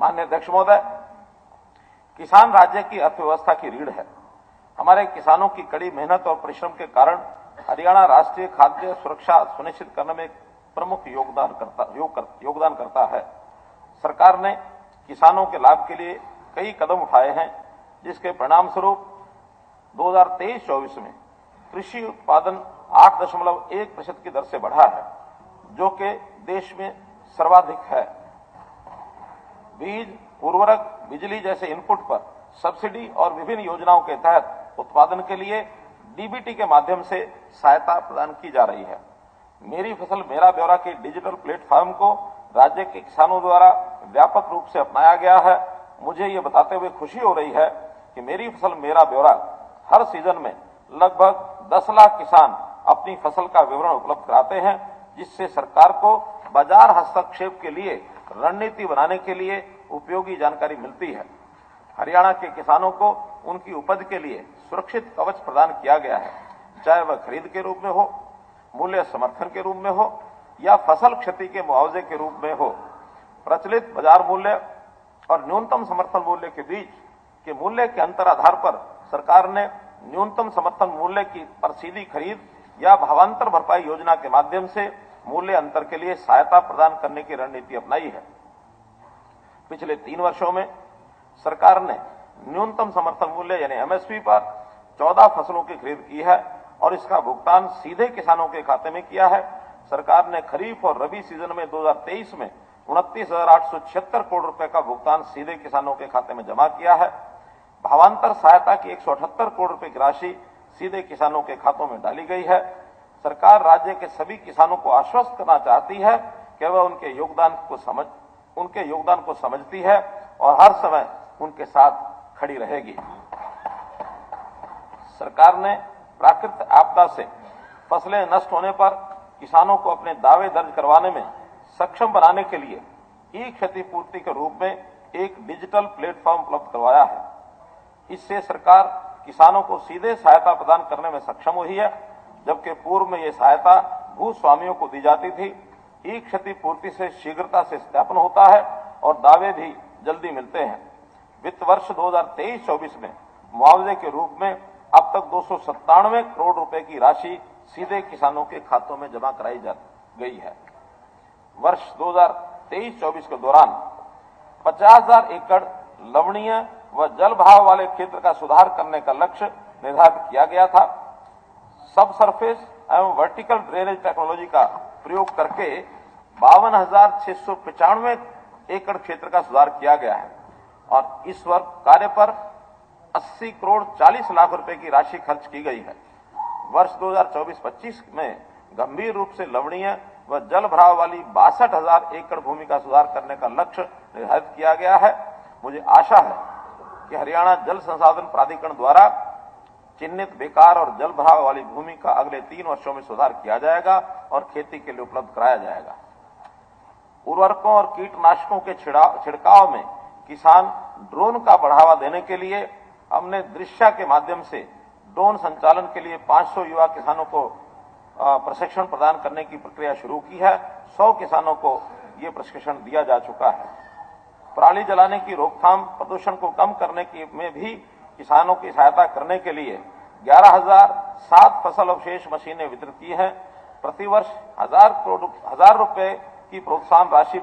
माननीय अध्यक्ष महोदय, किसान राज्य की अर्थव्यवस्था की रीढ़ है। हमारे किसानों की कड़ी मेहनत और परिश्रम के कारण हरियाणा राष्ट्रीय खाद्य सुरक्षा सुनिश्चित करने में प्रमुख योगदान करता है। सरकार ने किसानों के लाभ के लिए कई कदम उठाए हैं, जिसके परिणाम स्वरूप 2023-24 में कृषि उत्पादन 8.1% की दर से बढ़ा है, जो कि देश में सर्वाधिक है। बीज, उर्वरक, बिजली जैसे इनपुट पर सब्सिडी और विभिन्न योजनाओं के तहत उत्पादन के लिए डीबीटी के माध्यम से सहायता प्रदान की जा रही है। मेरी फसल मेरा ब्यौरा के डिजिटल प्लेटफॉर्म को राज्य के किसानों द्वारा व्यापक रूप से अपनाया गया है। मुझे ये बताते हुए खुशी हो रही है कि मेरी फसल मेरा ब्यौरा हर सीजन में लगभग 10 लाख किसान अपनी फसल का विवरण उपलब्ध कराते हैं, जिससे सरकार को बाजार हस्तक्षेप के लिए रणनीति बनाने के लिए उपयोगी जानकारी मिलती है। हरियाणा के किसानों को उनकी उपज के लिए सुरक्षित कवच प्रदान किया गया है, चाहे वह खरीद के रूप में हो, मूल्य समर्थन के रूप में हो या फसल क्षति के मुआवजे के रूप में हो। प्रचलित बाजार मूल्य और न्यूनतम समर्थन मूल्य के बीच के मूल्य के अंतर आधार पर सरकार ने न्यूनतम समर्थन मूल्य की पर सीधी खरीद या भावांतर भरपाई योजना के माध्यम से मूल्य अंतर के लिए सहायता प्रदान करने की रणनीति अपनाई है। पिछले 3 वर्षों में सरकार ने न्यूनतम समर्थन मूल्य यानी एमएसपी पर 14 फसलों की खरीद की है और इसका भुगतान सीधे किसानों के खाते में किया है। सरकार ने खरीफ और रबी सीजन में 2023 में 29,876 करोड़ रुपए का भुगतान सीधे किसानों के खाते में जमा किया है। भावांतर सहायता की 178 करोड़ रुपए की राशि सीधे किसानों के खातों में डाली गई है। सरकार राज्य के सभी किसानों को आश्वस्त करना चाहती है कि वह उनके योगदान को समझती है और हर समय उनके साथ खड़ी रहेगी। सरकार ने प्राकृतिक आपदा से फसलें नष्ट होने पर किसानों को अपने दावे दर्ज करवाने में सक्षम बनाने के लिए ई क्षतिपूर्ति के रूप में एक डिजिटल प्लेटफॉर्म उपलब्ध करवाया है। इससे सरकार किसानों को सीधे सहायता प्रदान करने में सक्षम हुई है, जबकि पूर्व में यह सहायता भूस्वामियों को दी जाती थी। ई क्षतिपूर्ति से शीघ्रता से सत्यापन होता है और दावे भी जल्दी मिलते हैं। वित्त वर्ष 2023-24 में मुआवजे के रूप में अब तक 297 करोड़ रुपए की राशि सीधे किसानों के खातों में जमा कराई जा गई है। वर्ष 2023-24 के दौरान 50,000 एकड़ लवणीय व जल भाव वाले क्षेत्र का सुधार करने का लक्ष्य निर्धारित किया गया था। सब सरफेस एवं वर्टिकल ड्रेनेज टेक्नोलॉजी का प्रयोग करके 52,695 एकड़ क्षेत्र का सुधार किया गया है और इस वर्ष कार्य पर 80 करोड़ 40 लाख रुपए की राशि खर्च की गई है। वर्ष 2024-25 में गंभीर रूप से लवणीय व जल भराव वाली 62,000 एकड़ भूमि का सुधार करने का लक्ष्य निर्धारित किया गया है। मुझे आशा है कि हरियाणा जल संसाधन प्राधिकरण द्वारा चिन्हित बेकार और जल भराव वाली भूमि का अगले 3 वर्षों में सुधार किया जाएगा और खेती के लिए उपलब्ध कराया जाएगा। उर्वरकों और कीटनाशकों के छिड़काव में किसान ड्रोन का बढ़ावा देने के लिए हमने दृश्य के माध्यम से ड्रोन संचालन के लिए 500 युवा किसानों को प्रशिक्षण प्रदान करने की प्रक्रिया शुरू की है। 100 किसानों को ये प्रशिक्षण दिया जा चुका है। पराली जलाने की रोकथाम, प्रदूषण को कम करने की में भी किसानों की सहायता करने के लिए 11,007 फसल अवशेष मशीनें वितरित की हैं। प्रतिवर्ष 1,000 रुपए की प्रोत्साहन राशि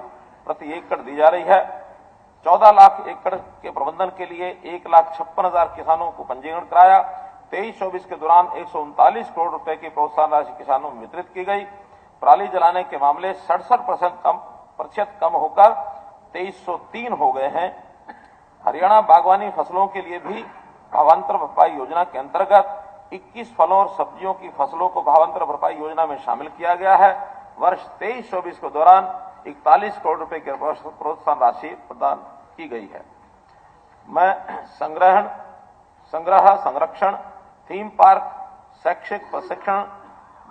प्रति एकड़ दी जा रही है। 14 लाख एकड़ के प्रबंधन के लिए 1,56,000 किसानों को पंजीकरण कराया। 23-24 के दौरान 139 करोड़ रुपए की प्रोत्साहन राशि किसानों में वितरित की गई। पराली जलाने के मामले 67% कम होकर 2303 हो गए हैं। हरियाणा बागवानी फसलों के लिए भी भावांतर भरपाई योजना के अंतर्गत 21 फलों और सब्जियों की फसलों को भावांतर भरपाई योजना में शामिल किया गया है। वर्ष 23-24 के दौरान 41 करोड़ रुपए की प्रोत्साहन राशि प्रदान की गई है। मैं संग्रह, संरक्षण, थीम पार्क, शैक्षिक प्रशिक्षण,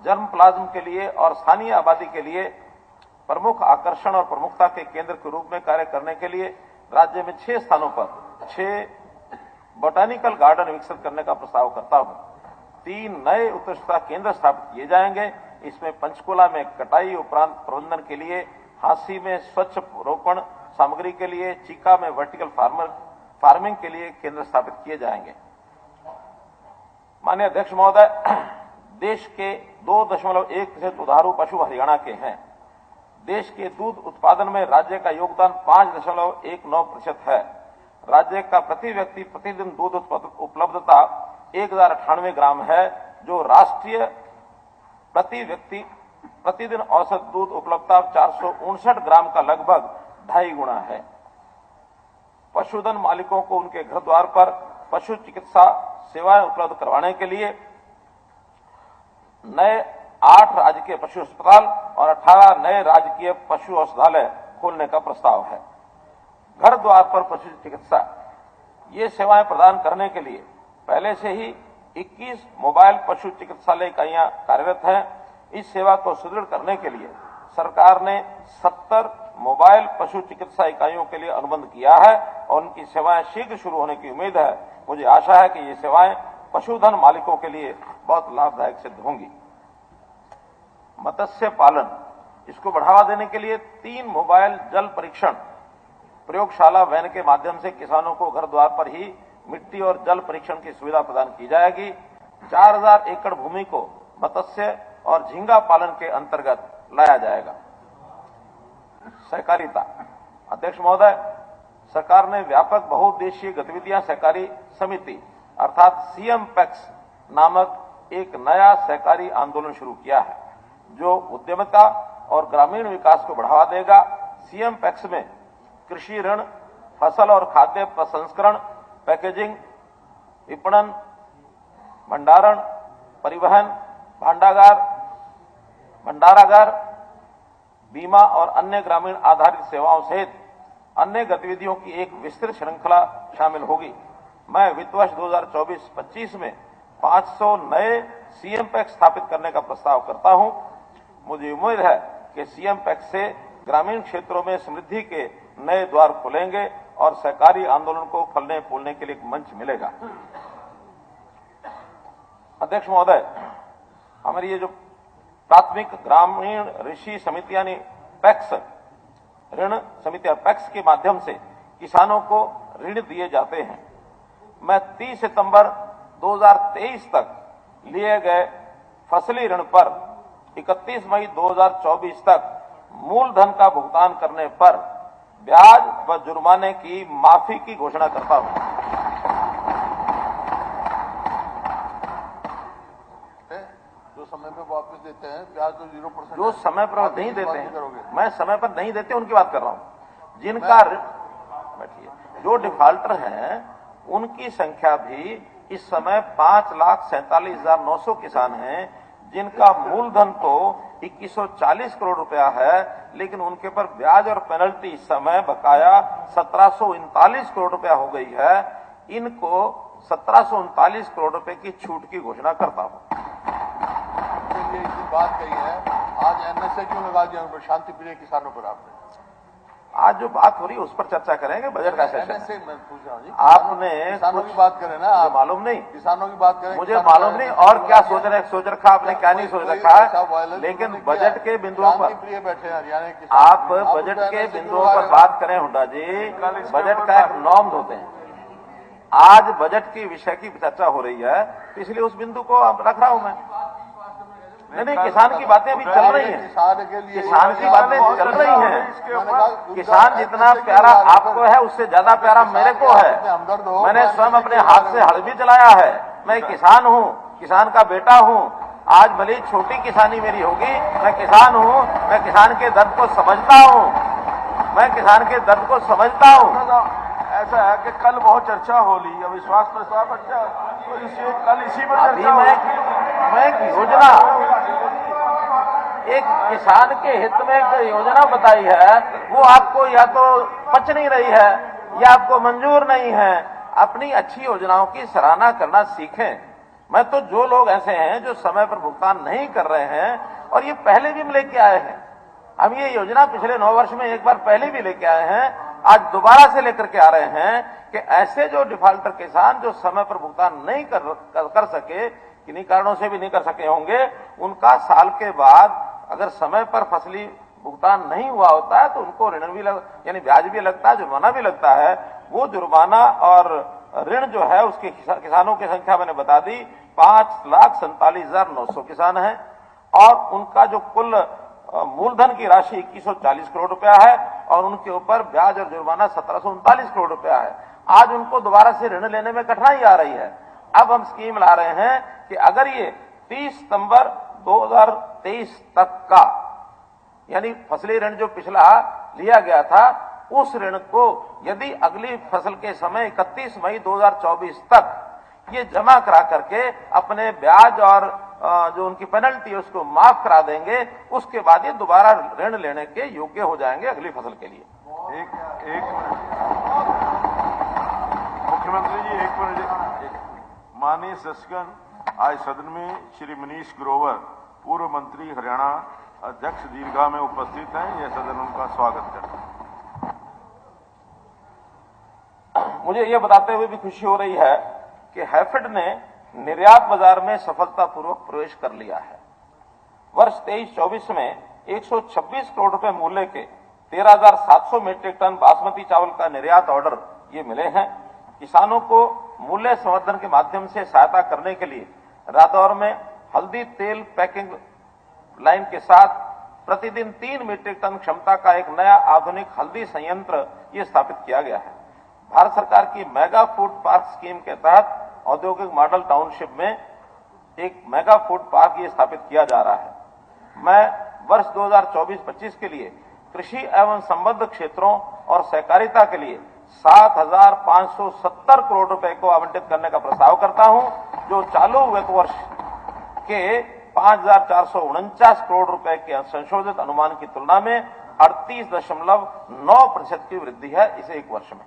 जर्म प्लाज्म के लिए और स्थानीय आबादी के लिए प्रमुख आकर्षण और प्रमुखता के केंद्र के रूप में कार्य करने के लिए राज्य में 6 स्थानों पर 6 बोटानिकल गार्डन विकसित करने का प्रस्ताव करता हूं। 3 नए उत्कृष्टता केंद्र स्थापित किए जाएंगे। इसमें पंचकुला में कटाई उपरांत प्रबंधन के लिए, हांसी में स्वच्छ रोपण सामग्री के लिए चीका में वर्टिकल फार्मिंग के लिए केंद्र स्थापित किए जाएंगे। माननीय अध्यक्ष महोदय, देश के 2.1% दुधारू पशु हरियाणा के हैं। देश के दूध उत्पादन में राज्य का योगदान 5.19% है। राज्य का प्रति व्यक्ति प्रतिदिन दूध उपलब्धता 1098 ग्राम है, जो राष्ट्रीय प्रति व्यक्ति प्रतिदिन औसत दूध उपलब्धता 459 ग्राम का लगभग 2.5 गुना है। पशुधन मालिकों को उनके घर द्वार पर पशु चिकित्सा सेवाएं उपलब्ध करवाने के लिए नए 8 राजकीय पशु अस्पताल और 18 नए राजकीय पशु औषधालय खोलने का प्रस्ताव है। घर द्वार पर पशु चिकित्सा ये सेवाएं प्रदान करने के लिए पहले से ही 21 मोबाइल पशु चिकित्सालय इकाइयां कार्यरत हैं। इस सेवा को सुदृढ़ करने के लिए सरकार ने 70 मोबाइल पशु चिकित्सा इकाइयों के लिए अनुबंध किया है और उनकी सेवाएं शीघ्र शुरू होने की उम्मीद है। मुझे आशा है कि ये सेवाएं पशुधन मालिकों के लिए बहुत लाभदायक सिद्ध होंगी। मत्स्य पालन, इसको बढ़ावा देने के लिए 3 मोबाइल जल परीक्षण प्रयोगशाला वैन के माध्यम से किसानों को घर द्वार पर ही मिट्टी और जल परीक्षण की सुविधा प्रदान की जाएगी। 4000 एकड़ भूमि को मत्स्य और झींगा पालन के अंतर्गत लाया जाएगा। सहकारिता, अध्यक्ष महोदय, सरकार ने व्यापक बहुउद्देशीय गतिविधियां सहकारी समिति अर्थात सीएम पैक्स नामक एक नया सहकारी आंदोलन शुरू किया है, जो उद्यमिता और ग्रामीण विकास को बढ़ावा देगा। सीएम पैक्स में कृषि ऋण, फसल और खाद्य प्रसंस्करण, पैकेजिंग, विपणन, भंडारण, परिवहन, भंडारागार, बीमा और अन्य ग्रामीण आधारित सेवाओं सहित अन्य गतिविधियों की एक विस्तृत श्रृंखला शामिल होगी। मैं वित्त वर्ष 2024-25 में 500 नए सीएम पैक्स स्थापित करने का प्रस्ताव करता हूं। मुझे उम्मीद है कि सीएम पैक्स से ग्रामीण क्षेत्रों में समृद्धि के नए द्वार खुलेंगे और सहकारी आंदोलन को फलने फूलने के लिए एक मंच मिलेगा। अध्यक्ष महोदय, हमारी ये जो प्राथमिक ग्रामीण ऋषि समिति यानी पैक्स ऋण समितियां पैक्स के माध्यम से किसानों को ऋण दिए जाते हैं। मैं 30 सितंबर 2023 तक लिए गए फसली ऋण पर 31 मई 2024 तक मूलधन का भुगतान करने पर ब्याज व जुर्माने की माफी की घोषणा करता हूं। जो समय पर वापस देते हैं ब्याज तो 0%, जो समय पर नहीं देते हैं, मैं समय पर नहीं देते उनकी बात कर रहा हूं। जिनका बैठिए, जो डिफॉल्टर हैं उनकी संख्या भी इस समय 5,47,900 किसान हैं, जिनका मूलधन तो 2140 करोड़ रुपया है, लेकिन उनके पर ब्याज और पेनल्टी इस समय बकाया 1739 करोड़ रुपया हो गई है। इनको 1739 करोड़ रुपए की छूट की घोषणा करता हूं। बात कही है, आज एनएसए क्यों लगा दिया उन पर, शांति प्रिय किसानों पर? आपने आज जो बात हो रही है उस पर चर्चा करेंगे। बजट का सेशन एनएसए मैं पूछ रहा हूं जी, आपने किसानों की बात करें ना, आप मालूम नहीं, किसानों की बात करें, मुझे मालूम नहीं और क्या सोच रखा आपने, क्या नहीं सोच रखा है, लेकिन बजट के बिंदुओं पर बैठे हरियाणा के आप बजट के बिंदुओं पर बात करें हुड्डा जी। बजट का एक नॉर्म्स होते हैं। आज बजट की विषय की चर्चा हो रही है, इसलिए उस बिंदु को रख रहा हूं मैं। नहीं, किसान की बातें अभी चल रही हैं, किसान की बातें चल रही हैं। किसान जितना प्यारा आपको है उससे ज्यादा प्यारा मेरे को है। मैंने स्वयं अपने हाथ से हल भी चलाया है। मैं किसान हूँ, किसान का बेटा हूँ। आज भले ही छोटी किसानी मेरी होगी, मैं किसान हूँ, मैं किसान के दर्द को समझता हूँ, मैं किसान के दर्द को समझता हूँ। ऐसा है कि कल बहुत चर्चा हो ली, अविश्वास प्रस्ताव अच्छा, तो कल इसी पर अभी मैं एक योजना, एक किसान के हित में एक योजना बताई है, वो आपको या तो पच नहीं रही है या आपको मंजूर नहीं है। अपनी अच्छी योजनाओं की सराहना करना सीखें। मैं तो जो लोग ऐसे हैं जो समय पर भुगतान नहीं कर रहे हैं, और ये पहले भी लेके आए हैं, हम ये योजना पिछले 9 वर्ष में एक बार पहले भी लेके आए हैं, आज दोबारा से लेकर के आ रहे हैं कि ऐसे जो डिफॉल्टर किसान जो समय पर भुगतान नहीं कर सके, किन्हीं कारणों से भी नहीं कर सके होंगे, उनका साल के बाद अगर समय पर फसली भुगतान नहीं हुआ होता है तो उनको ऋण भी यानी ब्याज भी लगता है, जुर्माना भी लगता है। वो जुर्माना और ऋण जो है उसके किसानों की संख्या मैंने बता दी, 5,47,900 किसान हैं और उनका जो कुल मूलधन की राशि 2140 करोड़ रुपया है और उनके ऊपर ब्याज और जुर्माना 1739 करोड़ रुपया है। आज उनको दोबारा से ऋण लेने में कठिनाई आ रही है। अब हम स्कीम ला रहे हैं कि अगर ये 30 सितंबर 2023 तक का यानी फसली ऋण जो पिछला लिया गया था उस ऋण को यदि अगली फसल के समय 31 मई 2024 तक ये जमा करा करके अपने ब्याज और जो उनकी पेनल्टी है उसको माफ करा देंगे, उसके बाद ये दोबारा ऋण लेने के योग्य हो जाएंगे अगली फसल के लिए। एक मुख्यमंत्री जी, एक मिनट। माननीय सदस्यगण, आज सदन में श्री मनीष ग्रोवर, पूर्व मंत्री हरियाणा, अध्यक्ष दीर्घा में उपस्थित हैं। यह सदन उनका स्वागत करता है। मुझे यह बताते हुए भी खुशी हो रही है कि हैफेड ने निर्यात बाजार में सफलतापूर्वक प्रवेश कर लिया है। वर्ष 23-24 में 126 करोड़ रुपए मूल्य के 13,700 मीट्रिक टन बासमती चावल का निर्यात ऑर्डर ये मिले हैं। किसानों को मूल्य संवर्धन के माध्यम से सहायता करने के लिए रादौर में हल्दी तेल पैकिंग लाइन के साथ प्रतिदिन 3 मीट्रिक टन क्षमता का एक नया आधुनिक हल्दी संयंत्र ये स्थापित किया गया है। भारत सरकार की मेगा फूड पार्क स्कीम के तहत औद्योगिक मॉडल टाउनशिप में एक मेगा फूड पार्क ये स्थापित किया जा रहा है। मैं वर्ष 2024-25 के लिए कृषि एवं संबद्ध क्षेत्रों और सहकारिता के लिए 7,570 करोड़ रुपए को आवंटित करने का प्रस्ताव करता हूं, जो चालू वित्त वर्ष के 5,449 करोड़ रुपए के संशोधित अनुमान की तुलना में 38.9% की वृद्धि है इसे एक वर्ष में।